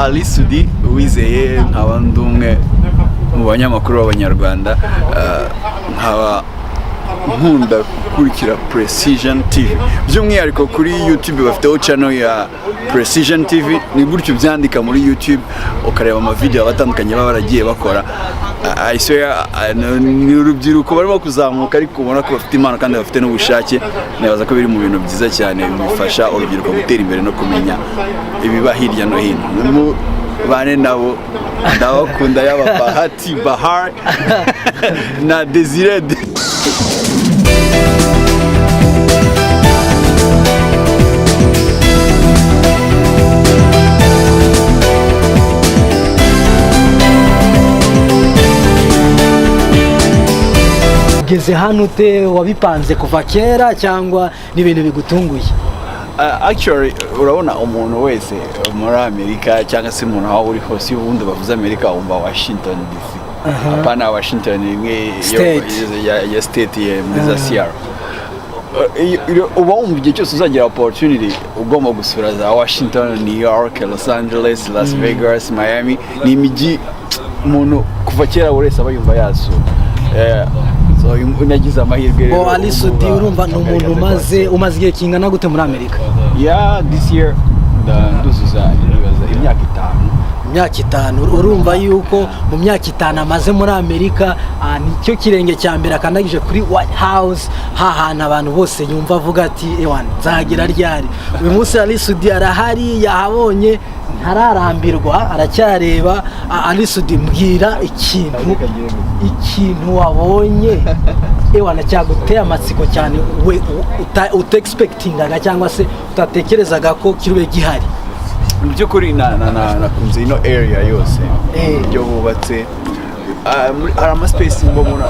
Ali Sudi Uwizeye nkaba ndi umwe mu banyamakuru b'Abanyarwanda nkaba nkunda gukurikira Precision TV by'umwihariko kuri YouTube bafiteho channel ya Precision TV ni gutyo byandika muri YouTube ukareba ama video abatandukanye baba baragiye bakora I swear ni urubyiruko barimo kuzamuka ariko ubona ko bafite impano kandi bafite n'ubushake nabaza ko biri mu bintu byiza cyane bifasha urubyiruko gutera imbere no kumenya ibiba hirya no hino bane nabo ndabakunda yaba Bahati Bahar na Desire Geze hano ute wabipanze kuva kera cyangwa n'ibintu bigutunguye? Actually urabona umuntu wese muri Amerika cyangwa se umuntu aho uri hose ubundi bavuze Amerika umva Washington DC apana Washington imwe ya state ya muri Seattle uba wumva igihe cyose uzagira opportunity ugomba gusura za Washington, New York, Los Angeles, Las Vegas, Miami ni imijyi umuntu kuva kera wese aba yumva yasura so unagize amahirwe rero Ali Sudi urumva ni umuntu umaze igihe kingana gute muri Amerika? This year nduzuza imyaka 5 urumva yuko mu myaka 5 amaze muri Amerika nicyo kirenge cya mbere akandagije kuri White House hahana abantu bose yumva avuga ati ewana nzagera ryari. Uyu munsi Ali Sudi arahari yahabonye ntararambirwa aracyareba. Ali Sudi mbwira ikintu wabonye ewana cyaguteye amatsiko cyane we utexpectingaga cyangwa se utatekerezaga ko kirube gihari. Mu by'ukuri nakunze ino area yose byo bubatse hari ama space mbona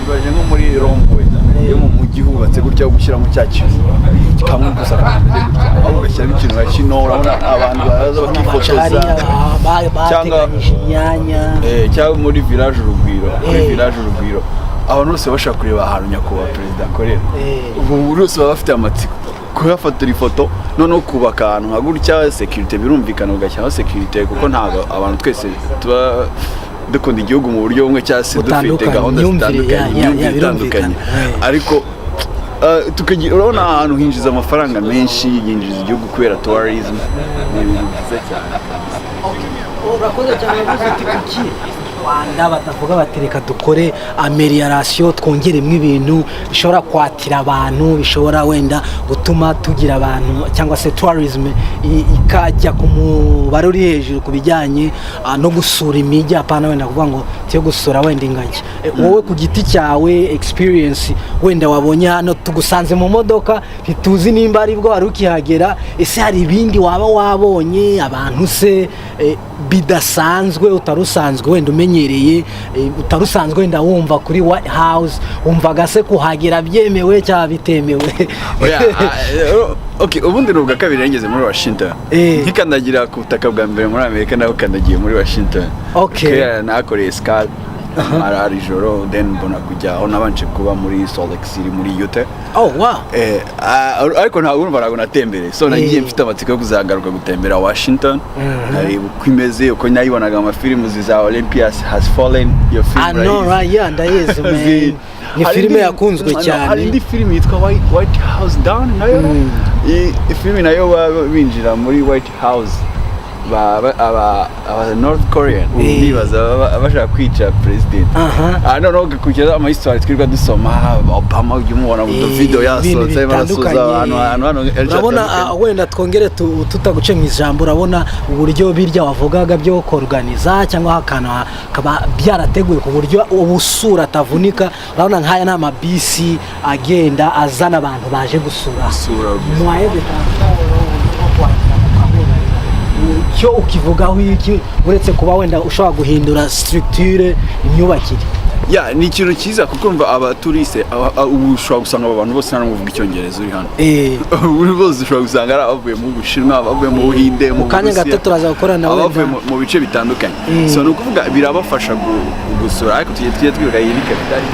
ibaje nko muri Romwe yo mu mujyi hubatse gutya gushyiramo cya kintu kamwe gusa aho ugashyiramo ikintu bakino urabona abantu baza bakifotoza cyangwa inyanya cyangwa muri village Urugwiro abantu bose bashaka kureba ahantu nyakubahwa perezida akorera ubu bose baba bafite amatsiko kuhafatira ifoto noneho kubaka ahantu nka gutya security birumvikana ugashyiraho security kuko ntago abantu twese tuba dukunda igihugu mu buryo bumwe cyangwa se dufite gahunda zitandukanye ariko tukagira urabona ahantu hinjiza amafaranga menshi yinjiza igihugu kubera tourism ni ibintu byiza cyane. Urakoze cyane gufite kuki Rwanda batavuga batereka dukore amelioration twongeremo ibintu bishobora kwatira abantu bishobora wenda gutuma tugira abantu cyangwa se tourism ikajya ku mubare uri hejuru kubijyanye no gusura imijyi apana wenda kuvuga ngo cyo gusura wenda ingagi. Wowe ku giti cyawe experience wenda wabonye hano tugusanze mu modoka ntituzi nimba ari bwo wari ukihagera ese hari ibindi waba wabonye abantu se bidasanzwe utarusanzwe wenda umenyereye utarusanzwe wenda wumva kuri White House wumvaga se kuhagera byemewe cyangwa bitemewe? Okay, ubundi nubwo kabiri ngeze muri Washington nkikandagira ku butaka bwa mbere muri Amerika naho kandagiye muri Washington. Okay, nakoreye Sky marari joro then mbona kujya aho nabanje kuba muri Salt Lake City muri Utah. Oh wow. Ariko ntabwo urumva nago natembere so nagiye mfite amatsiko yo kuzagaruka gutembera Washington ariko kwimeze uko nayibonaga amafilmu za Olympus Has Fallen your film right? No right yeah ndayizi man. Ni filime yakunzwe cyane. Hari indi filime yitwa White House Down nayo filime nayo binjira muri White House aba North Korean bibaza bashaka kwica president. No gukurikiza ama history twirwa dusoma Obama ujumubona mu video yasohotse barasoza hano urabona wenda twongere tutaguce mu ijambo urabona uburyo birya wavugaga byo organiza cyangwa hakana kaba byarateguye ku buryo ubusura atavunika. Urabona nkaya nama BC agenda azana abantu baje gusura mwaye cyo ukivugaho iki uretse kuba wenda ushobora guhindura structure imyubakire? ya ni ikintu cyiza kuko umva abaturiste ubu ushobora gusanga aba bantu bose nta n'umuvuga icyongereza uri hano buri bose ushobora gusanga ari abavuye mu Bushinwa, abavuye mu Buhinde, mu kanya gato turaza gukorana nawe abavuye mu bice bitandukanye. So ni ukuvuga birabafasha gusura, ariko tugiye twibuka iyi ni kapitali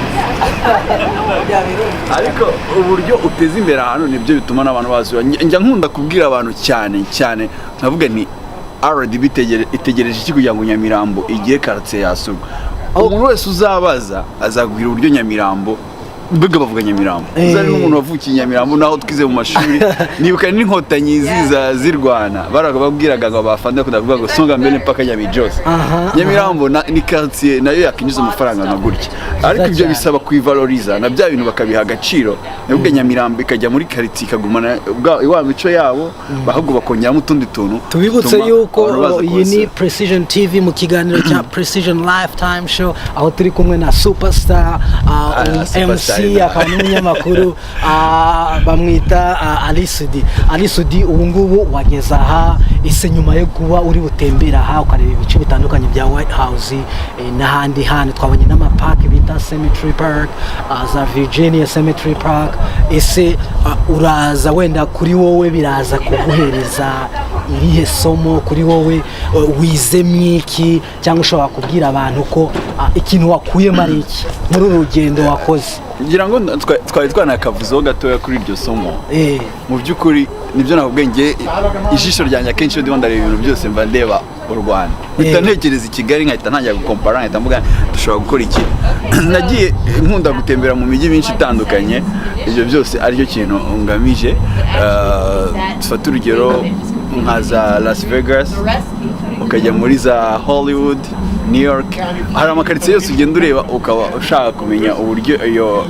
ariko uburyo uteza imbere ahantu nibyo bituma n'abantu bazura. Njya nkunda kubwira abantu cyane nkavuga nti RDB itegereje iki kugira ngo Nyamirambo igire quartier yasurwa. Umuntu wese uzabaza azagwira uburyo Nyamirambo mbega bavuga Nyamirambo uzari n'umuntu wavukiye Nyamirambo naho twize mu mashuri nibuka n'inkotanyi ziza zirwana baraga babwiraga ngo bafande kudavuga ngo songa mbere mpaka Nyamijose. Nyamirambo ni quartier nayo yakinjiza amafaranga nka gutya, ariko ibyo bisaba kuivaloriza na bya bintu bakabiha agaciro. Nubwo Nyamirambo ikajya muri quartier ikagumana wa mico yabo bahubwo bakongeramo utundi tuntu. Tubibutse yuko iyi ni Precision TV mu kiganiro cya Precision Lifetime Show aho turi kumwe na superstar MC akaba n'umunyamakuru bamwita Ali Sudi. Ubu ngubu wageze aha ese nyuma yo kuba uri butembera aha ukareba ibice bitandukanye bya White House n'ahandi hano twabonye n'amapark bita Cemetery Park za Virginia Cemetery Park, ese uraza wenda kuri wowe biraza kuguhereza irihe somo kuri wowe wizemye iki cyangwa ushobora kubwira abantu ko ikintu wakuyemo ari iki muri uru rugendo wakoze? Ngira ngo twari twanakavuzeho gatoya kuri iryo somo. Mu by'ukuri nibyo nakubwenge ijisho ryanjye akenshi ndimo ndareba ibintu byose mba ndeba u Rwanda, mpita ntekereza i Kigali nkahita ntangira gukompara nkahita mvuga dushobora gukora iki. Nagiye nkunda gutembera mu mijyi myinshi itandukanye, ibyo byose aricyo kintu ngamije. Dufata urugero nka za Las Vegas, ukajya muri za Hollywood, New York, hari amakaritsiye yose ugenda ureba ukaba ushaka kumenya uburyo iyo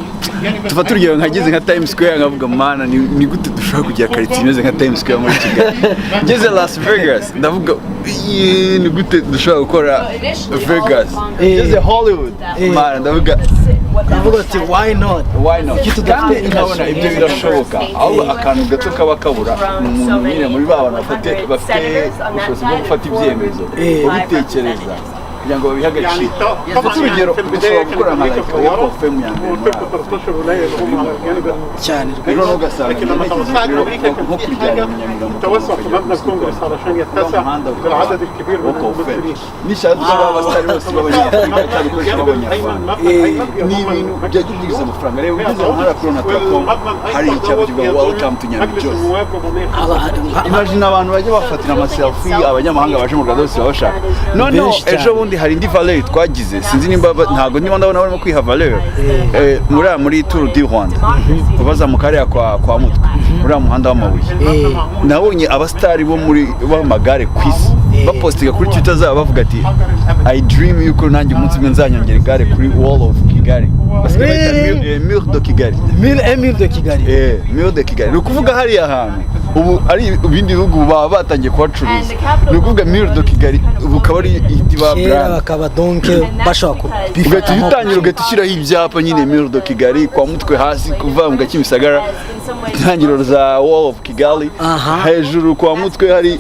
tufata urugero nkageze nka Times Square nkavuga mana ni gute dushaka kugira karitsiye imeze nka Times Square muri Kigali. Ngeze Las Vegas ndavuga ni gute dushobora gukora Vegas. Ngeze Hollywood mana ndavuga ati why not kandi nkabona ibyo birashoboka, aho akantu gato kaba kabura ni umuntu nyine muri ba bantu bafite ubushobozi bwo gufata ibyemezo ubitekereza kugira ngo babihe agaciro. Dufate urugero dushobora gukora nka like walk of fame ya mbere cyane rero ugasanga nko kuryana العدد الكبير من الممثلين نشهد abasitari bose b'abanyafurika cyangwa dukoresha abanyarwanda ni ibintu byagiye byiza amafaranga rero bigize nkara corona tracom hari icyapa kivuga welcome to Nyamijose. Imagine abantu bajya bafatira ama selfie abanyamahanga baje mu Rwanda bose babashaka. None ejo bundi hari indi valeur twagize sinzi nimba ntago ndimo ndabona barimo kwiha valeur muri Tour du Rwanda baza mu kare kwa Mutwe muri muhanda w'amabuye. Nabonye abasitari bo muri b'amagare kwisi bapostinga kuri Twitter zabo bavuga ati I dream yuko nanjye umunsi mwe nzanyongera igare kuri wall of Kigali. Mur de Kigali. Mur de Kigali. Mur de Kigali. Ni ukuvuga hariya ahantu ubu ari ibindi bihugu baba batangiye kuhacuruza. Ni ukuvuga Mur de Kigali ubu kaba ari itiba brand bakaba donc bashaka ugahita utangira ugahita ushyiraho ibyapa nyine Mur de Kigali kwa Mutwe hasi kuva mu Gakimisagara intangiriro za wall of Kigali hejuru kwa Mutwe hari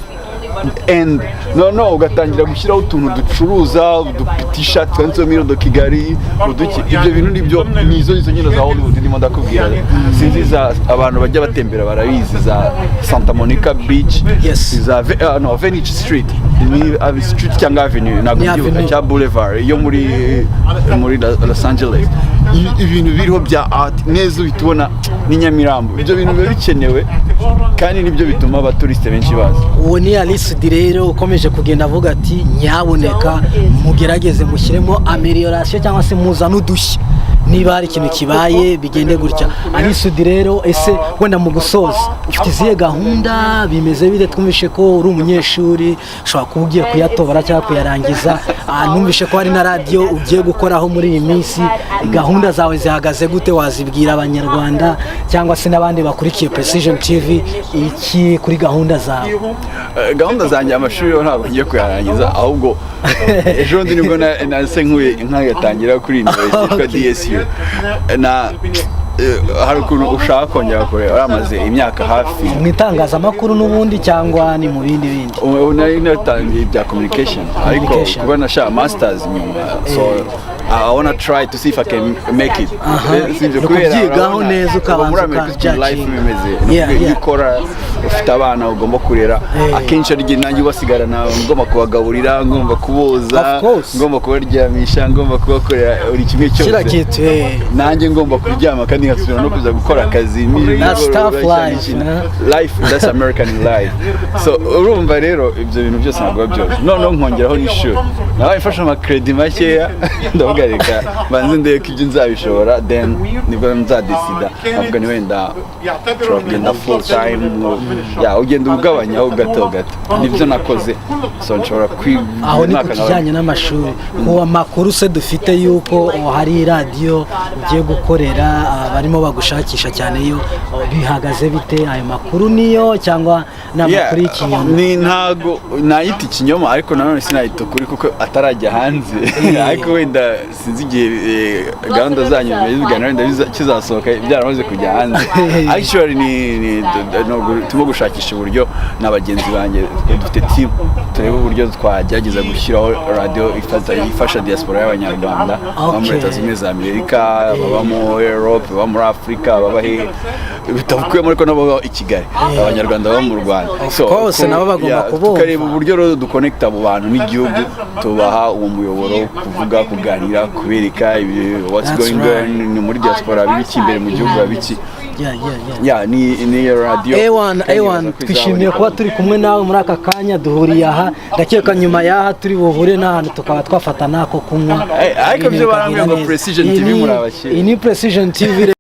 and no ugatangira gushyiraho utuntu ducuruza t-shirt twanditseho Mur de Kigali uduki ibyo bintu nibyo nizo nyine za Hollywood ndimo ndakubwira. Sinzi za abantu bajya batembera barabizi za Santa Monica Beach, za Venice Street ni street cyangwa avenue nagubyo cya Boulevard yo muri Los Angeles. Ibintu biriho bya art neza bitubona ni Nyamirambo. Ibyo bintu biba bikenewe kandi nibyo bituma abaturiste benshi baza. Uwo ni Ali Sudi rero ukomeje kugenda avuga ati nyaboneka mugerageze mushyiremo amelioration cyangwa se muza n'udushya niba hari ikintu kibaye bigende gutya. Ali Sudi rero ese wenda mu gusoza ufite izihe gahunda bimeze bide? Twumvishe ko uri umunyeshuri ushobora kuba ugiye kuyatobora cyangwa kuyarangiza, numvishe ko hari na radio ugiye gukoraho muri iyi minsi. Gahunda zawe zihagaze gute? Wazibwira abanyarwanda cyangwa se n'abandi bakurikiye Precision TV iki kuri gahunda zawe? Gahunda zanjye amashuri yo ntabwo ngiye kuyarangiza, ahubwo ejo ndi nibwo nase nkayatangira kuri university ya DSU na hari ukuntu ushaka kongera kureba uramaze imyaka hafi mu itangazamakuru n'ubundi cyangwa ni mu bindi nari natangiye bya communication ariko kuba nashaka masters nyuma so I wanna try to see if I can make it. Sibyo kubyigaho neza ukabanza life bimeze iyo ukora ufite abana ugomba kurera akenshi ari gihe nanjye ubasigarana ngomba kubagaburira ngomba kuboza ngomba kubaryamisha ngomba kubakorera buri kimwe cyose nanjye ngomba kuryama kandi nkasubira no kuza gukora akazi life that's American life. So urumva rero ibyo bintu byose ntabwo byoroshye noneho nkongeraho n'ishuri nabaye mfashe amakredi makeya ndavuga reka banze ndebe ko ibyo nzabishobora then nibwo nzadesida avuga ni wenda ushobora kugenda full time ugenda ugabanyaho gato gato nibyo nakoze so nshobora aho ni ku kijyanye n'amashuri ku makuru se dufite yuko hari radiyo ugiye gukorera barimo bagushakisha cyane iyo bihagaze bite ayo makuru niyo cyangwa n'amakuru y'ikinyoma ni ntago nayita ikinyoma ariko nanone sinayita ukuri kuko atarajya hanze ariko wenda sinzi igihe gahunda zanyu biganira wenda kizasohoka byaramaze kujya hanze actually turimo gushakisha uburyo n'abagenzi banjye dufite team tureba uburyo twagerageza gushyiraho radio ifasha diaspora y'abanyarwanda baba muri Leta Zunze za Amerika baba mu Europe baba muri Afrika baba bitavukuyemo ariko nabo i Kigali abanyarwanda baba mu Rwanda kose nabo bagomba kubumva tukareba uburyo rero duconnecta abo bantu n'igihugu tubaha uwo muyoboro kuvuga kuganira kubereka what's going on muri diaspora biki imbere mu gihugu biki ni radio Ewan twishimiye kuba turi kumwe nawe muri aka kanya duhuriye aha ndakeka nyuma yaha turi buhure n'ahantu tukaba twafata nako kunywa ariko byo barambye ngo Precision TV muri abashyira iyi ni Precision TV